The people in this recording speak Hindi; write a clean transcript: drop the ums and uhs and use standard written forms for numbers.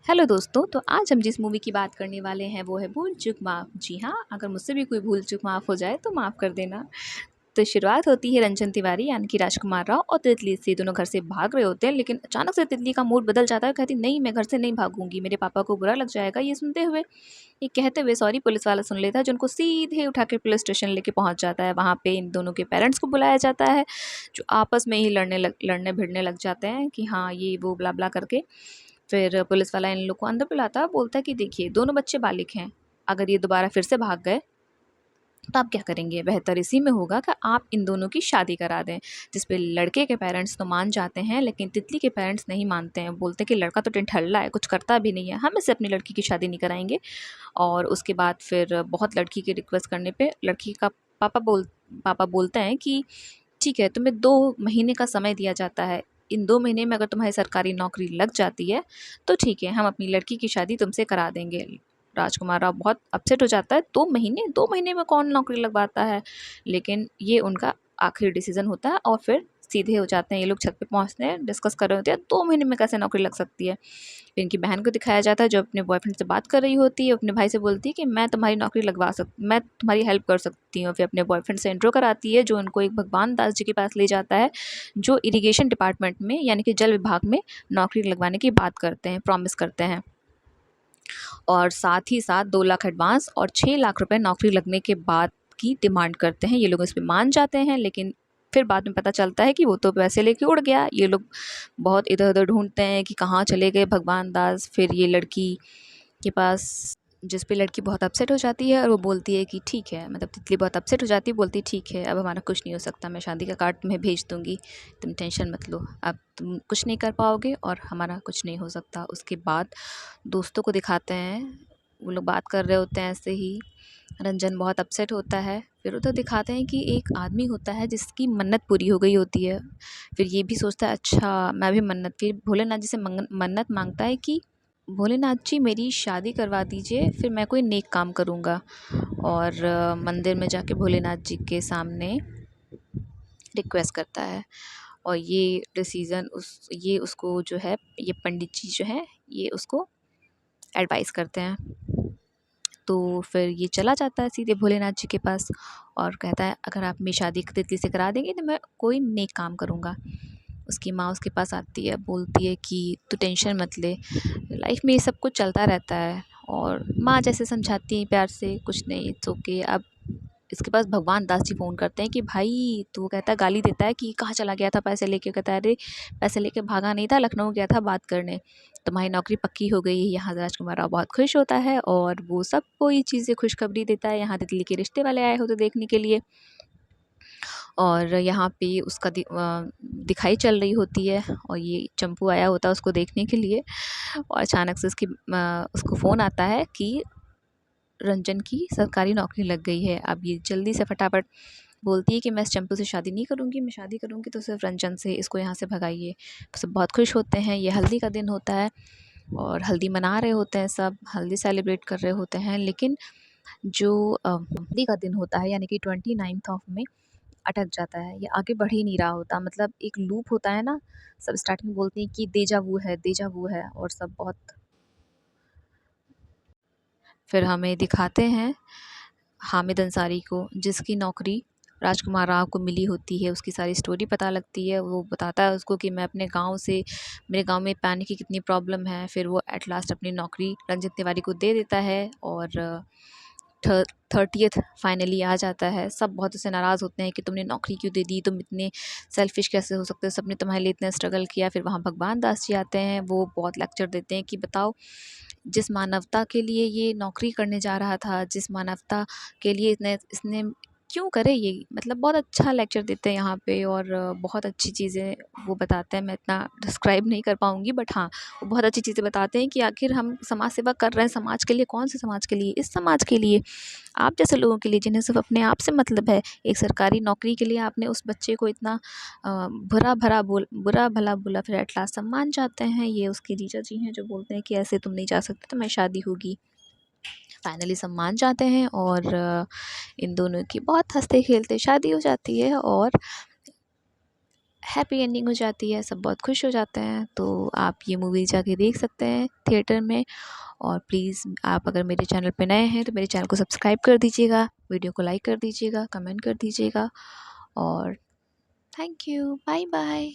हेलो दोस्तों, तो आज हम जिस मूवी की बात करने वाले हैं वो है भूल चूक माफ़। जी हाँ, अगर मुझसे भी कोई भूल चूक माफ़ हो जाए तो माफ़ कर देना। तो शुरुआत होती है रंजन तिवारी यानी कि राजकुमार राव और तितली से। दोनों घर से भाग रहे होते हैं, लेकिन अचानक से तितली का मूड बदल जाता है। कहती नहीं, मैं घर से नहीं भागूंगी, मेरे पापा को बुरा लग जाएगा। ये कहते हुए सॉरी पुलिस वाला सुन लेता है, जो उनको सीधे उठा के पुलिस स्टेशन लेके पहुंच जाता है। वहाँ पे इन दोनों के पेरेंट्स को बुलाया जाता है, जो आपस में ही लड़ने भिड़ने लग जाते हैं कि हाँ ये वो ब्ला ब्ला करके। फिर पुलिस वाला इन लोग को अंदर बुलाता है, बोलता है कि देखिए दोनों बच्चे बालिग हैं, अगर ये दोबारा फिर से भाग गए तो आप क्या करेंगे? बेहतर इसी में होगा कि आप इन दोनों की शादी करा दें। जिस पे लड़के के पेरेंट्स तो मान जाते हैं, लेकिन तितली के पेरेंट्स नहीं मानते हैं। बोलते हैं कि लड़का तो टिंठल्ला है, कुछ करता भी नहीं है, हम इससे अपनी लड़की की शादी नहीं कराएंगे। और उसके बाद फिर बहुत लड़की के रिक्वेस्ट करने पे लड़की का पापा बोलते हैं कि ठीक है, तुम्हें 2 महीने का समय दिया जाता है। इन 2 महीने में अगर तुम्हारी सरकारी नौकरी लग जाती है तो ठीक है, हम अपनी लड़की की शादी तुमसे करा देंगे। राजकुमार राव बहुत अपसेट हो जाता है। 2 महीने में कौन नौकरी लगवाता है? लेकिन ये उनका आखिरी डिसीजन होता है और फिर सीधे हो जाते हैं। ये लोग छत पे पहुंचते हैं, डिस्कस कर रहे होते हैं 2 महीने में कैसे नौकरी लग सकती है। फिर इनकी बहन को दिखाया जाता है, जो अपने बॉयफ्रेंड से बात कर रही होती है। अपने भाई से बोलती है कि मैं तुम्हारी हेल्प कर सकती हूँ। फिर अपने बॉयफ्रेंड से इंट्रो कराती है, जो उनको एक भगवान दास जी के पास ले जाता है, जो इरिगेशन डिपार्टमेंट में यानी कि जल विभाग में नौकरी लगवाने की बात करते हैं, प्रॉमिस करते हैं। और साथ ही साथ 2 लाख एडवांस और 6 लाख रुपए नौकरी लगने के बाद की डिमांड करते हैं। ये लोग इस पे मान जाते हैं, लेकिन फिर बाद में पता चलता है कि वो तो पैसे लेके उड़ गया। ये लोग बहुत इधर उधर ढूंढते हैं कि कहाँ चले गए भगवान दास। फिर ये लड़की के पास, जिस पे लड़की बहुत अपसेट हो जाती है और वो बोलती है कि ठीक है, मतलब तितली बहुत अपसेट हो जाती है, बोलती है ठीक है, अब हमारा कुछ नहीं हो सकता, मैं शादी का कार्ड तुम्हें भेज दूंगी, तुम टेंशन मत लो, अब तुम कुछ नहीं कर पाओगे और हमारा कुछ नहीं हो सकता। उसके बाद दोस्तों को दिखाते हैं, वो लोग बात कर रहे होते हैं ऐसे ही। रंजन बहुत अपसेट होता है। फिर उधर दिखाते हैं कि एक आदमी होता है जिसकी मन्नत पूरी हो गई होती है। फिर ये भी सोचता है अच्छा मैं भी मन्नत, फिर भोलेनाथ जी से मन्नत मांगता है कि भोलेनाथ जी मेरी शादी करवा दीजिए, फिर मैं कोई नेक काम करूँगा। और मंदिर में जाके भोलेनाथ जी के सामने रिक्वेस्ट करता है। और ये डिसीज़न ये उसको जो है, ये पंडित जी जो है ये उसको एडवाइस करते हैं। तो फिर ये चला जाता है सीधे भोलेनाथ जी के पास और कहता है अगर आप मेरी शादी तितली से करा देंगे तो मैं कोई नेक काम करूँगा। उसकी माँ उसके पास आती है, बोलती है कि तू टेंशन मत ले, लाइफ में ये सब कुछ चलता रहता है। और माँ जैसे समझाती है प्यार से, कुछ नहीं, इट्स ओके। अब इसके पास भगवान दास जी फ़ोन करते हैं कि भाई, तो वो कहता है, गाली देता है कि कहाँ चला गया था पैसे लेके। कहता है अरे पैसे लेके भागा नहीं था, लखनऊ गया था बात करने, तुम्हारी नौकरी पक्की हो गई है यहाँ। राजकुमार राव बहुत खुश होता है और वो सबको ये चीज़ें खुशखबरी देता है। यहाँ तितली के रिश्ते वाले आए होते देखने के लिए, और यहाँ पे उसका दिखाई चल रही होती है और ये चंपू आया होता है उसको देखने के लिए। और अचानक से उसको फ़ोन आता है कि रंजन की सरकारी नौकरी लग गई है। अब ये जल्दी से फटाफट बोलती है कि मैं इस चंपू से शादी नहीं करूँगी, मैं शादी करूँगी तो सिर्फ रंजन से, इसको यहाँ से भगाइए। सब बहुत खुश होते हैं। ये हल्दी का दिन होता है और हल्दी मना रहे होते हैं, सब हल्दी सेलिब्रेट कर रहे होते हैं। लेकिन जो हल्दी का दिन होता है यानी कि 29th ऑफ में अटक जाता है, ये आगे बढ़ ही नहीं रहा होता। मतलब एक लूप होता है ना, सब स्टार्टिंग में बोलते हैं कि देजा वू है, और सब बहुत। फिर हमें दिखाते हैं हामिद अंसारी को, जिसकी नौकरी राजकुमार राव को मिली होती है। उसकी सारी स्टोरी पता लगती है। वो बताता है उसको कि मैं अपने गांव से, मेरे गांव में पानी की कितनी प्रॉब्लम है। फिर वो एट लास्ट अपनी नौकरी रंजित तिवारी को दे देता है और 30th फाइनली आ जाता है। सब बहुत उससे नाराज़ होते हैं कि तुमने नौकरी क्यों दे दी, तुम इतने सेल्फिश कैसे हो सकते हो, सबने तुम्हारे लिए इतना स्ट्रगल किया। फिर वहाँ भगवान दास जी आते हैं, वो बहुत लेक्चर देते हैं कि बताओ, जिस मानवता के लिए ये नौकरी करने जा रहा था, जिस मानवता के लिए इसने क्यों करे ये, मतलब बहुत अच्छा लेक्चर देते हैं यहाँ पे। और बहुत अच्छी चीज़ें वो बताते हैं। मैं इतना डिस्क्राइब नहीं कर पाऊँगी, बट हाँ, वो बहुत अच्छी चीज़ें बताते हैं कि आखिर हम समाज सेवा कर रहे हैं, समाज के लिए, कौन से समाज के लिए, इस समाज के लिए, आप जैसे लोगों के लिए जिन्हें सिर्फ अपने आप से मतलब है। एक सरकारी नौकरी के लिए आपने उस बच्चे को इतना बुरा भला बोला, फिर एट लास्ट सब मान जाते हैं। ये उसके जीजा जी हैं, जो बोलते हैं कि ऐसे तुम नहीं जा सकते, तो मैं शादी होगी। फाइनली सब मान जाते हैं और इन दोनों की बहुत हंसते खेलते शादी हो जाती है। और हैप्पी एंडिंग हो जाती है, सब बहुत खुश हो जाते हैं। तो आप ये मूवी जाके देख सकते हैं थिएटर में। और प्लीज़ आप अगर मेरे चैनल पे नए हैं तो मेरे चैनल को सब्सक्राइब कर दीजिएगा, वीडियो को लाइक कर दीजिएगा, कमेंट कर दीजिएगा। और थैंक यू, बाय बाय।